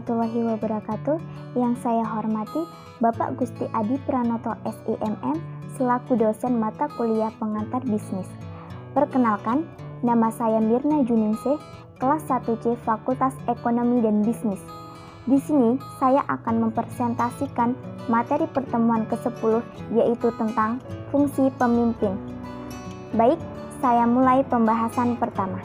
warahmatullahi wabarakatuh. Yang saya hormati Bapak Gusti Adi Pranoto SIMM selaku dosen mata kuliah pengantar bisnis. Perkenalkan, nama saya Mirna Juningsih, kelas 1C Fakultas Ekonomi dan Bisnis. Di sini saya akan mempresentasikan materi pertemuan ke-10 yaitu tentang fungsi pemimpin. Baik, saya mulai pembahasan pertama.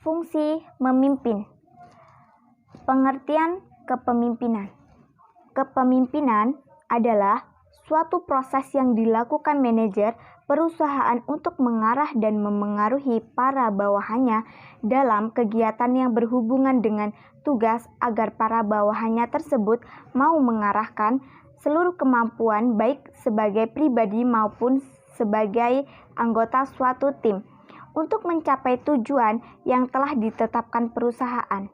Fungsi memimpin. Pengertian kepemimpinan. Kepemimpinan adalah suatu proses yang dilakukan manajer perusahaan untuk mengarah dan memengaruhi para bawahannya dalam kegiatan yang berhubungan dengan tugas agar para bawahannya tersebut mau mengarahkan seluruh kemampuan baik sebagai pribadi maupun sebagai anggota suatu tim untuk mencapai tujuan yang telah ditetapkan perusahaan.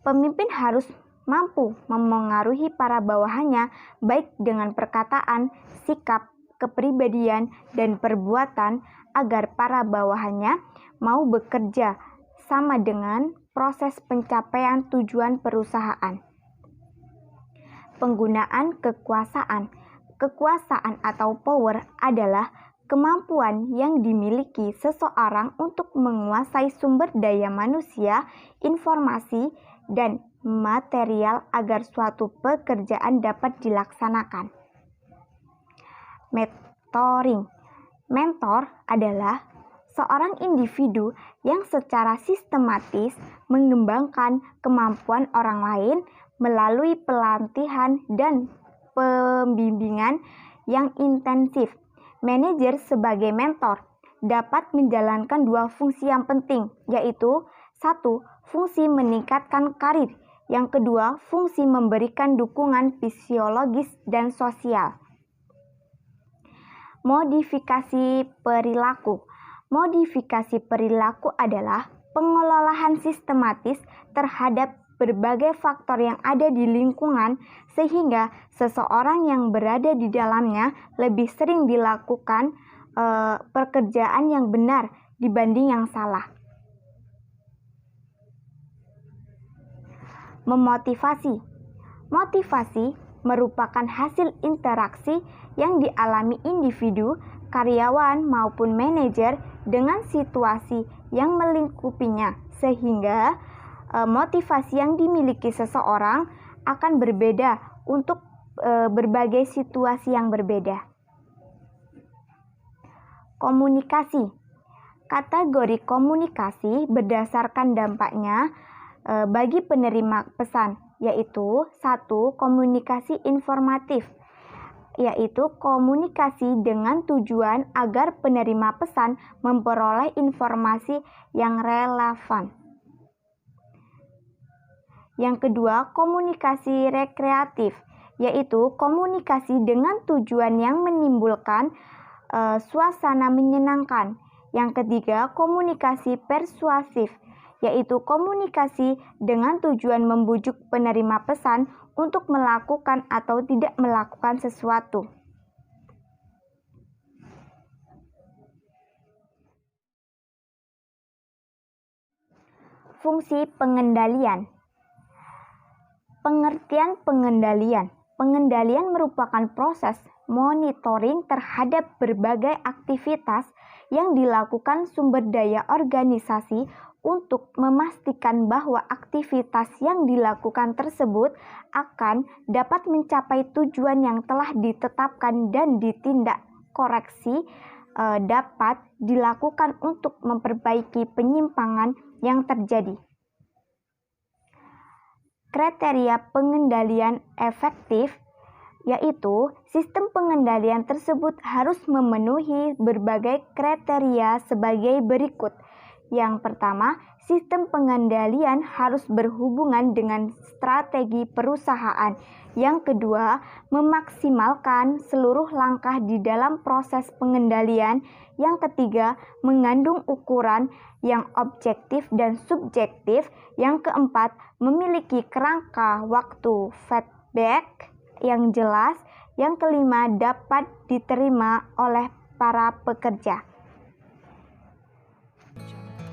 Pemimpin harus mampu memengaruhi para bawahannya baik dengan perkataan, sikap, kepribadian, dan perbuatan agar para bawahannya mau bekerja sama dengan proses pencapaian tujuan perusahaan. Penggunaan kekuasaan. Kekuasaan atau power adalah kemampuan yang dimiliki seseorang untuk menguasai sumber daya manusia, informasi, dan material agar suatu pekerjaan dapat dilaksanakan. Mentoring. Mentor adalah seorang individu yang secara sistematis mengembangkan kemampuan orang lain melalui pelatihan dan pembimbingan yang intensif. Manajer sebagai mentor dapat menjalankan dua fungsi yang penting, yaitu 1. Fungsi meningkatkan karir, yang kedua, fungsi memberikan dukungan fisiologis dan sosial. Modifikasi perilaku. Modifikasi perilaku adalah pengelolaan sistematis terhadap berbagai faktor yang ada di lingkungan sehingga seseorang yang berada di dalamnya lebih sering dilakukan pekerjaan yang benar dibanding yang salah. Memotivasi. Motivasi merupakan hasil interaksi yang dialami individu, karyawan maupun manajer dengan situasi yang melingkupinya sehingga motivasi yang dimiliki seseorang akan berbeda untuk berbagai situasi yang berbeda. Komunikasi. Kategori komunikasi berdasarkan dampaknya bagi penerima pesan, yaitu 1. Komunikasi informatif, yaitu komunikasi dengan tujuan agar penerima pesan memperoleh informasi yang relevan. Yang kedua, komunikasi rekreatif, yaitu komunikasi dengan tujuan yang menimbulkan suasana menyenangkan. Yang ketiga, komunikasi persuasif, yaitu komunikasi dengan tujuan membujuk penerima pesan untuk melakukan atau tidak melakukan sesuatu. Fungsi pengendalian. Pengertian pengendalian. Pengendalian merupakan proses monitoring terhadap berbagai aktivitas yang dilakukan sumber daya organisasi untuk memastikan bahwa aktivitas yang dilakukan tersebut akan dapat mencapai tujuan yang telah ditetapkan dan ditindak koreksi dapat dilakukan untuk memperbaiki penyimpangan yang terjadi. Kriteria pengendalian efektif, yaitu sistem pengendalian tersebut harus memenuhi berbagai kriteria sebagai berikut. Yang pertama, sistem pengendalian harus berhubungan dengan strategi perusahaan. Yang kedua, memaksimalkan seluruh langkah di dalam proses pengendalian. Yang ketiga, mengandung ukuran yang objektif dan subjektif. Yang keempat, memiliki kerangka waktu feedback yang jelas. Yang kelima, dapat diterima oleh para pekerja.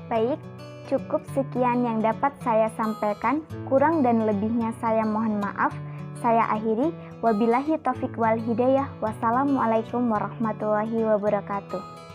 Baik, cukup sekian yang dapat saya sampaikan. Kurang dan lebihnya saya mohon maaf. Saya akhiri. Wabillahi taufiq wal hidayah. Wassalamualaikum warahmatullahi wabarakatuh.